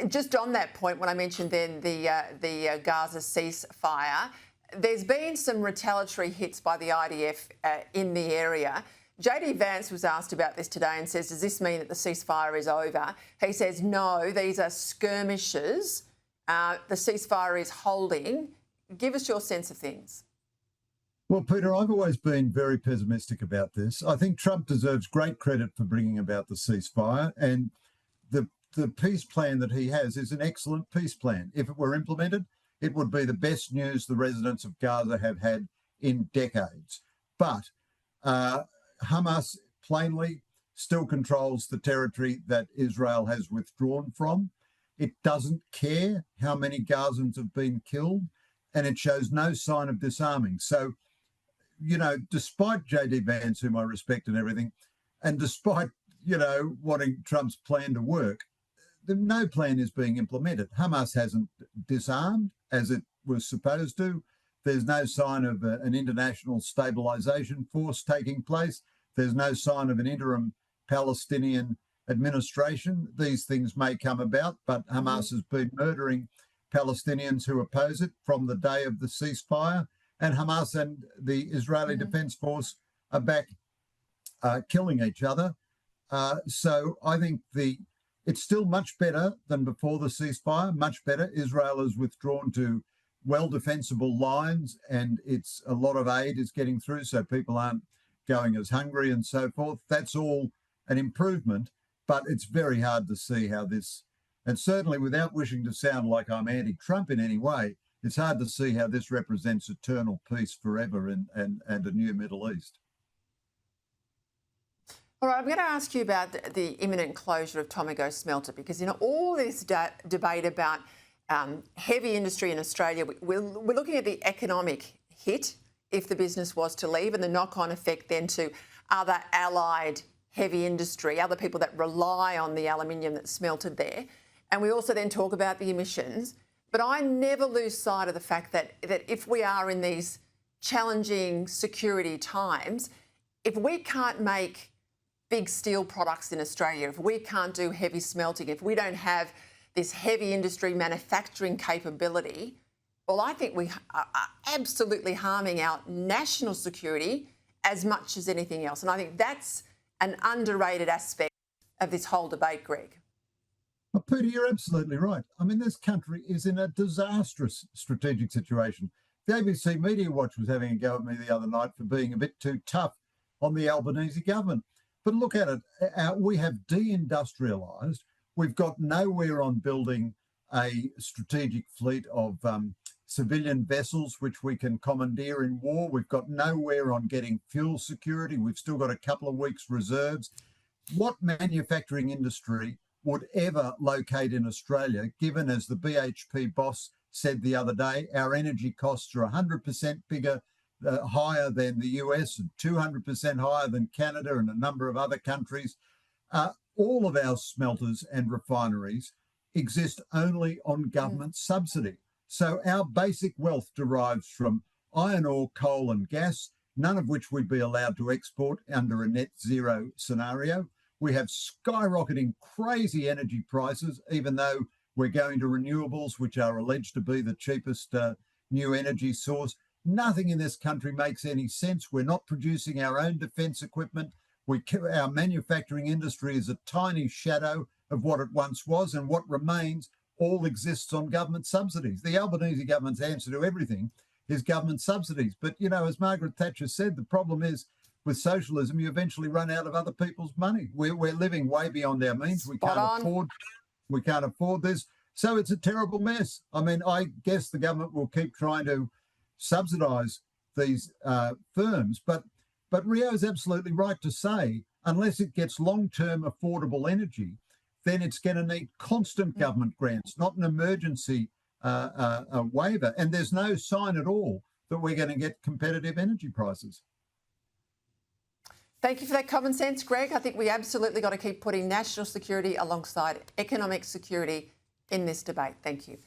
Just on that point, when I mentioned then the Gaza ceasefire, there's been some retaliatory hits by the IDF in the area. JD Vance was asked about this today and says, does this mean that the ceasefire is over? He says, no, these are skirmishes. The ceasefire is holding. Give us your sense of things. Well, Peter, I've always been very pessimistic about this. I think Trump deserves great credit for bringing about the ceasefire, and the peace plan that he has is an excellent peace plan. If it were implemented, it would be the best news the residents of Gaza have had in decades. But Hamas plainly still controls the territory that Israel has withdrawn from. It doesn't care how many Gazans have been killed, and it shows no sign of disarming. So, you know, despite JD Vance, whom I respect and everything, and despite, you know, wanting Trump's plan to work, no plan is being implemented. Hamas hasn't disarmed as it was supposed to. There's no sign of an international stabilisation force taking place. There's no sign of an interim Palestinian administration. These things may come about, but Hamas has been murdering Palestinians who oppose it from the day of the ceasefire, and Hamas and the Israeli Defense Force are back killing each other. So I think it's still much better than before the ceasefire, much better. Israel has withdrawn to well-defensible lines, and a lot of aid is getting through, so people aren't going as hungry and so forth. That's all an improvement, but it's very hard to see how this, and certainly without wishing to sound like I'm anti-Trump in any way, it's hard to see how this represents eternal peace forever and a new Middle East. All right, I'm going to ask you about the imminent closure of Tomago smelter, because, you know, all this debate about heavy industry in Australia, we're looking at the economic hit if the business was to leave, and the knock-on effect then to other allied heavy industry, other people that rely on the aluminium that's smelted there. And we also then talk about the emissions. But I never lose sight of the fact that if we are in these challenging security times, if we can't make big steel products in Australia, if we can't do heavy smelting, if we don't have this heavy industry manufacturing capability, well, I think we are absolutely harming our national security as much as anything else. And I think that's an underrated aspect of this whole debate, Greg. Well, Peter, you're absolutely right. I mean, this country is in a disastrous strategic situation. The ABC Media Watch was having a go at me the other night for being a bit too tough on the Albanese government. But look at it. We have deindustrialised. We've got nowhere on building a strategic fleet of civilian vessels which we can commandeer in war. We've got nowhere on getting fuel security. We've still got a couple of weeks' reserves. What manufacturing industry would ever locate in Australia, given, as the BHP boss said the other day, our energy costs are 100% bigger, higher than the US, and 200% higher than Canada and a number of other countries. All of our smelters and refineries exist only on government subsidy. So our basic wealth derives from iron ore, coal and gas, none of which we'd be allowed to export under a net zero scenario. We have skyrocketing crazy energy prices, even though we're going to renewables, which are alleged to be the cheapest new energy source. Nothing in this country makes any sense. We're not producing our own defence equipment. Our manufacturing industry is a tiny shadow of what it once was, and what remains all exists on government subsidies. The Albanese government's answer to everything is government subsidies. But, you know, as Margaret Thatcher said, the problem is with socialism, you eventually run out of other people's money. We're living way beyond our means. We can't afford this. So it's a terrible mess. I mean, I guess the government will keep trying to subsidise these firms, but Rio is absolutely right to say, unless it gets long-term affordable energy, then it's going to need constant government grants, not an emergency waiver. And there's no sign at all that we're going to get competitive energy prices. Thank you for that common sense, Greg. I think we absolutely got to keep putting national security alongside economic security in this debate. Thank you.